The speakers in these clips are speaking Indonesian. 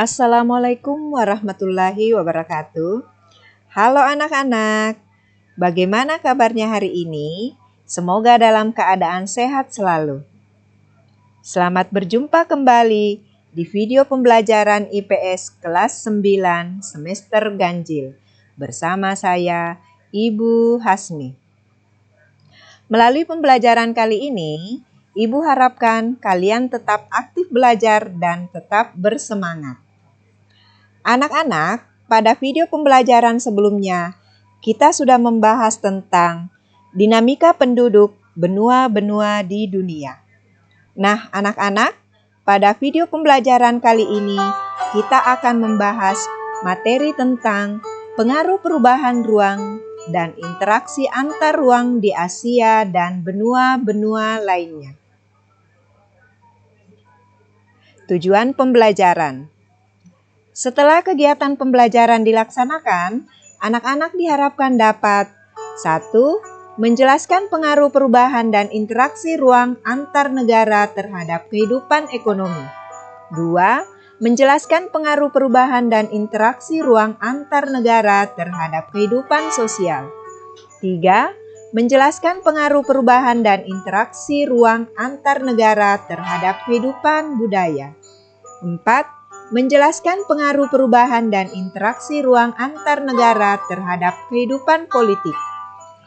Assalamualaikum warahmatullahi wabarakatuh. Halo anak-anak, bagaimana kabarnya hari ini? Semoga dalam keadaan sehat selalu. Selamat berjumpa kembali di video pembelajaran IPS kelas 9 semester ganjil bersama saya, Ibu Hasmi. Melalui pembelajaran kali ini, Ibu harapkan kalian tetap aktif belajar dan tetap bersemangat. Anak-anak, pada video pembelajaran sebelumnya, kita sudah membahas tentang dinamika penduduk benua-benua di dunia. Nah, anak-anak, pada video pembelajaran kali ini, kita akan membahas materi tentang pengaruh perubahan ruang dan interaksi antar ruang di Asia dan benua-benua lainnya. Tujuan pembelajaran. Setelah kegiatan pembelajaran dilaksanakan, anak-anak diharapkan dapat 1. Menjelaskan pengaruh perubahan dan interaksi ruang antar negara terhadap kehidupan ekonomi. 2. Menjelaskan pengaruh perubahan dan interaksi ruang antar negara terhadap kehidupan sosial. 3. Menjelaskan pengaruh perubahan dan interaksi ruang antar negara terhadap kehidupan budaya. 4. Menjelaskan pengaruh perubahan dan interaksi ruang antar negara terhadap kehidupan politik.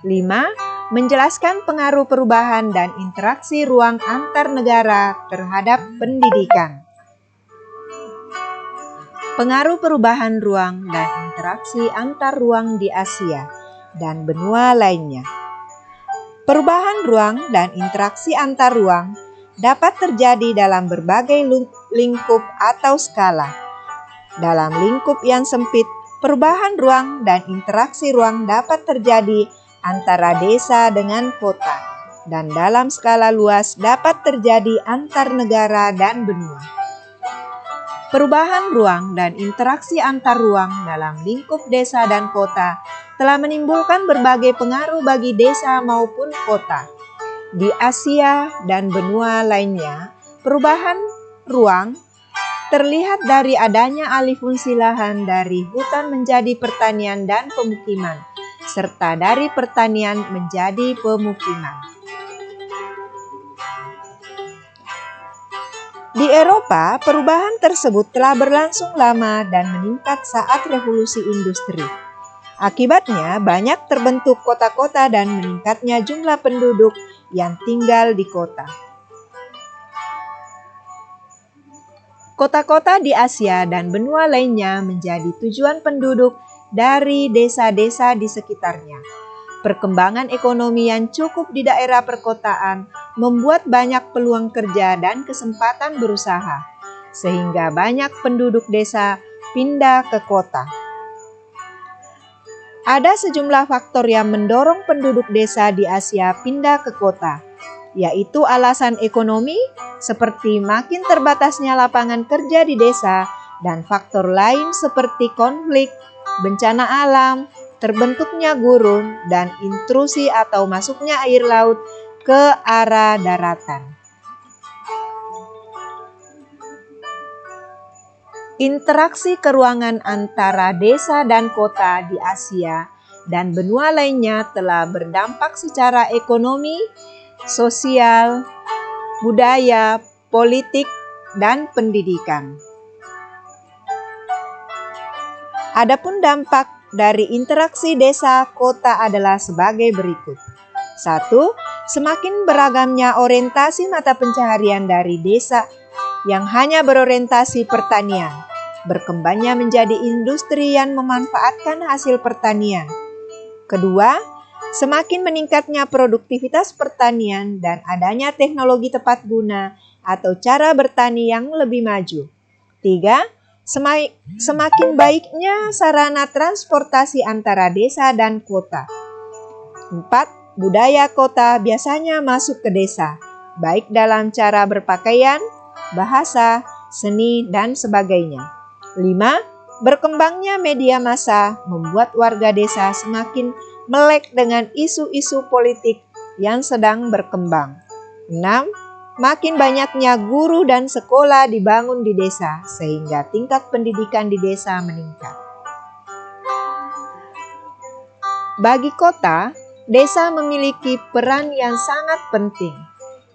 5. Menjelaskan pengaruh perubahan dan interaksi ruang antar negara terhadap pendidikan. Pengaruh perubahan ruang dan interaksi antar ruang di Asia dan benua lainnya. Perubahan ruang dan interaksi antar ruang dapat terjadi dalam berbagai lingkup atau skala. Dalam lingkup yang sempit, perubahan ruang dan interaksi ruang dapat terjadi antara desa dengan kota, dan dalam skala luas dapat terjadi antar negara dan benua. Perubahan ruang dan interaksi antar ruang dalam lingkup desa dan kota telah menimbulkan berbagai pengaruh bagi desa maupun kota. Di Asia dan benua lainnya, perubahan ruang terlihat dari adanya alih fungsi lahan dari hutan menjadi pertanian dan pemukiman, serta dari pertanian menjadi pemukiman. Di Eropa, perubahan tersebut telah berlangsung lama dan meningkat saat revolusi industri. Akibatnya, banyak terbentuk kota-kota dan meningkatnya jumlah penduduk yang tinggal di kota. Kota-kota di Asia dan benua lainnya menjadi tujuan penduduk dari desa-desa di sekitarnya. Perkembangan ekonomi yang cukup di daerah perkotaan membuat banyak peluang kerja dan kesempatan berusaha, sehingga banyak penduduk desa pindah ke kota. Ada sejumlah faktor yang mendorong penduduk desa di Asia pindah ke kota, yaitu alasan ekonomi seperti makin terbatasnya lapangan kerja di desa dan faktor lain seperti konflik, bencana alam, terbentuknya gurun, dan intrusi atau masuknya air laut ke arah daratan. Interaksi keruangan antara desa dan kota di Asia dan benua lainnya telah berdampak secara ekonomi, sosial, budaya, politik, dan pendidikan. Adapun dampak dari interaksi desa-kota adalah sebagai berikut. 1. Semakin beragamnya orientasi mata pencaharian dari desa yang hanya berorientasi pertanian, berkembangnya menjadi industri yang memanfaatkan hasil pertanian. Kedua, semakin meningkatnya produktivitas pertanian dan adanya teknologi tepat guna atau cara bertani yang lebih maju. 3. Semakin baiknya sarana transportasi antara desa dan kota. 4. Budaya kota biasanya masuk ke desa, baik dalam cara berpakaian, bahasa, seni, dan sebagainya. 5. Berkembangnya media massa membuat warga desa semakin melek dengan isu-isu politik yang sedang berkembang. 6. makin banyaknya guru dan sekolah dibangun di desa sehingga tingkat pendidikan di desa meningkat. Bagi kota, desa memiliki peran yang sangat penting.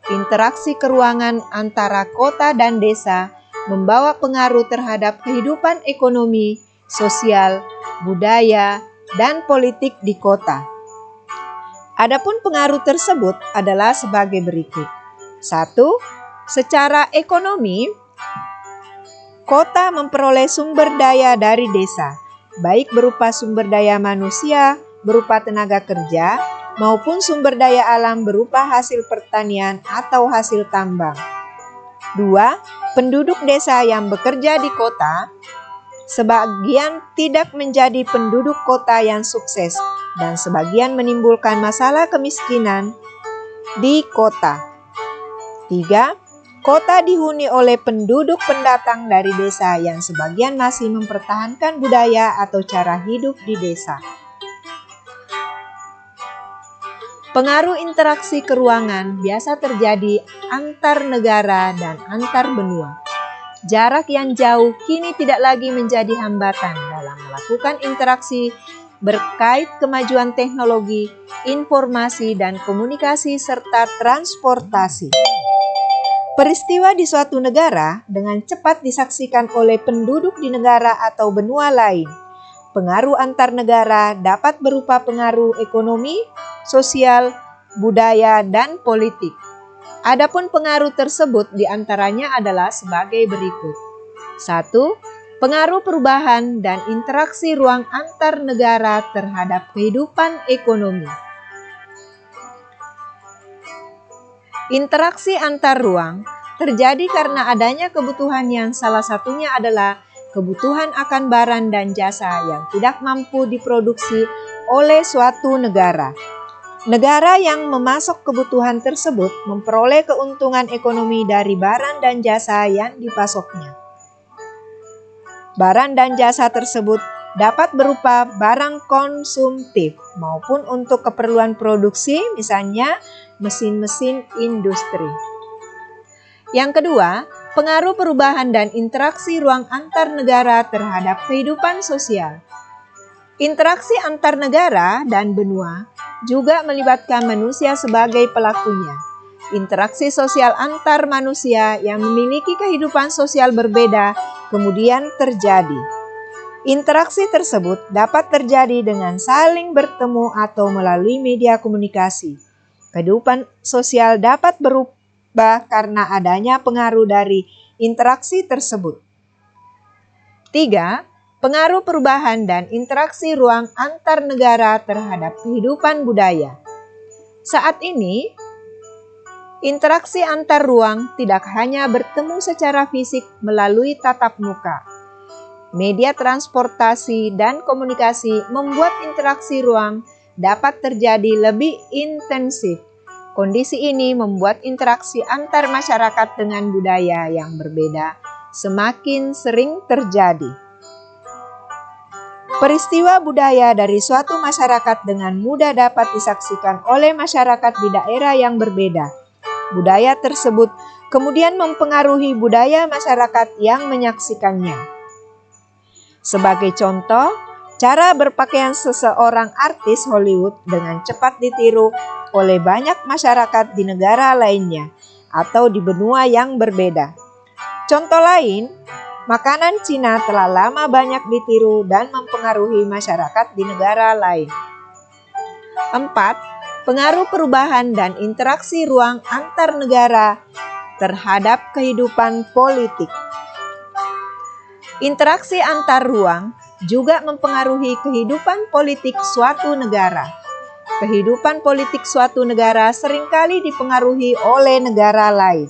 Interaksi keruangan antara kota dan desa membawa pengaruh terhadap kehidupan ekonomi, sosial, budaya, dan politik di kota. Adapun pengaruh tersebut adalah sebagai berikut. 1. Secara ekonomi, kota memperoleh sumber daya dari desa, baik berupa sumber daya manusia, berupa tenaga kerja, maupun sumber daya alam berupa hasil pertanian atau hasil tambang. 2. Penduduk desa yang bekerja di kota, sebagian tidak menjadi penduduk kota yang sukses dan sebagian menimbulkan masalah kemiskinan di kota. 3. Kota dihuni oleh penduduk pendatang dari desa yang sebagian masih mempertahankan budaya atau cara hidup di desa. Pengaruh interaksi keruangan biasa terjadi antar negara dan antar benua. Jarak yang jauh kini tidak lagi menjadi hambatan dalam melakukan interaksi berkait kemajuan teknologi, informasi, dan komunikasi serta transportasi. Peristiwa di suatu negara dengan cepat disaksikan oleh penduduk di negara atau benua lain. Pengaruh antar negara dapat berupa pengaruh ekonomi, sosial, budaya, dan politik. Adapun pengaruh tersebut diantaranya adalah sebagai berikut. 1. Pengaruh perubahan dan interaksi ruang antar negara terhadap kehidupan ekonomi. Interaksi antar ruang terjadi karena adanya kebutuhan yang salah satunya adalah kebutuhan akan barang dan jasa yang tidak mampu diproduksi oleh suatu negara. Negara yang memasok kebutuhan tersebut memperoleh keuntungan ekonomi dari barang dan jasa yang dipasoknya. Barang dan jasa tersebut dapat berupa barang konsumtif maupun untuk keperluan produksi, misalnya mesin-mesin industri. Yang kedua, pengaruh perubahan dan interaksi ruang antar negara terhadap kehidupan sosial. Interaksi antar negara dan benua juga melibatkan manusia sebagai pelakunya. Interaksi sosial antar manusia yang memiliki kehidupan sosial berbeda kemudian terjadi. Interaksi tersebut dapat terjadi dengan saling bertemu atau melalui media komunikasi. Kehidupan sosial dapat berubah karena adanya pengaruh dari interaksi tersebut. 3. Pengaruh perubahan dan interaksi ruang antar negara terhadap kehidupan budaya. Saat ini, interaksi antar ruang tidak hanya bertemu secara fisik melalui tatap muka. Media transportasi dan komunikasi membuat interaksi ruang dapat terjadi lebih intensif. Kondisi ini membuat interaksi antar masyarakat dengan budaya yang berbeda semakin sering terjadi. Peristiwa budaya dari suatu masyarakat dengan mudah dapat disaksikan oleh masyarakat di daerah yang berbeda. Budaya tersebut kemudian mempengaruhi budaya masyarakat yang menyaksikannya. Sebagai contoh, cara berpakaian seseorang artis Hollywood dengan cepat ditiru oleh banyak masyarakat di negara lainnya atau di benua yang berbeda. Contoh lain, makanan Cina telah lama banyak ditiru dan mempengaruhi masyarakat di negara lain. 4. Pengaruh perubahan dan interaksi ruang antar negara terhadap kehidupan politik. Interaksi antar ruang juga mempengaruhi kehidupan politik suatu negara. Kehidupan politik suatu negara seringkali dipengaruhi oleh negara lain.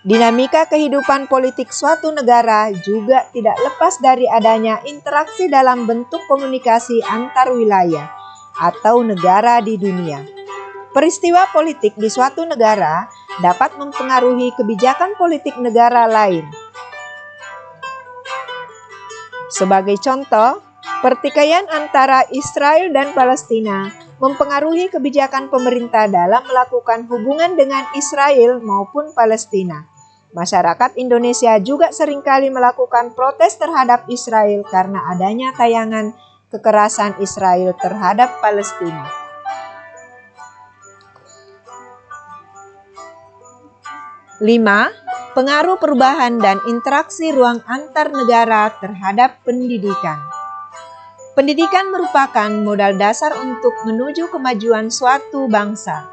Dinamika kehidupan politik suatu negara juga tidak lepas dari adanya interaksi dalam bentuk komunikasi antar wilayah atau negara di dunia. Peristiwa politik di suatu negara dapat mempengaruhi kebijakan politik negara lain. Sebagai contoh, pertikaian antara Israel dan Palestina mempengaruhi kebijakan pemerintah dalam melakukan hubungan dengan Israel maupun Palestina. Masyarakat Indonesia juga seringkali melakukan protes terhadap Israel karena adanya tayangan kekerasan Israel terhadap Palestina. 5. Pengaruh perubahan dan interaksi ruang antar negara terhadap pendidikan. Pendidikan merupakan modal dasar untuk menuju kemajuan suatu bangsa.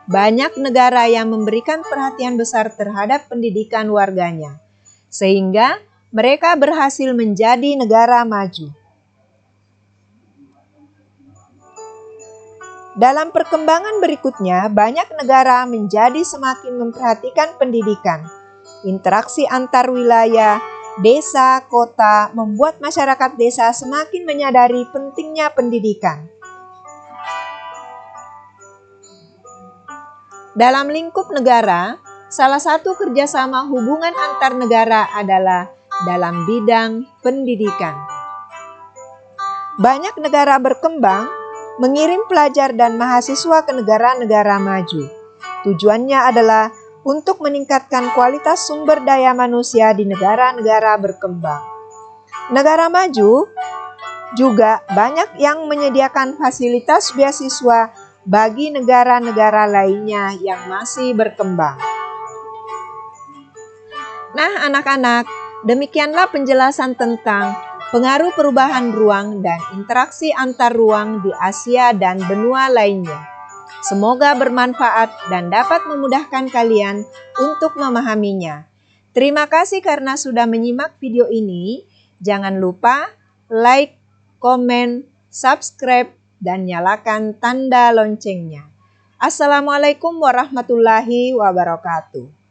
Banyak negara yang memberikan perhatian besar terhadap pendidikan warganya, sehingga mereka berhasil menjadi negara maju. Dalam perkembangan berikutnya, banyak negara menjadi semakin memperhatikan pendidikan. Interaksi antar wilayah, desa, kota membuat masyarakat desa semakin menyadari pentingnya pendidikan. Dalam lingkup negara, salah satu kerjasama hubungan antar negara adalah dalam bidang pendidikan. Banyak negara berkembang mengirim pelajar dan mahasiswa ke negara-negara maju. Tujuannya adalah untuk meningkatkan kualitas sumber daya manusia di negara-negara berkembang. Negara maju juga banyak yang menyediakan fasilitas beasiswa bagi negara-negara lainnya yang masih berkembang. Nah, anak-anak, demikianlah penjelasan tentang pengaruh perubahan ruang dan interaksi antar ruang di Asia dan benua lainnya. Semoga bermanfaat dan dapat memudahkan kalian untuk memahaminya. Terima kasih karena sudah menyimak video ini. Jangan lupa like, komen, subscribe, dan nyalakan tanda loncengnya. Assalamualaikum warahmatullahi wabarakatuh.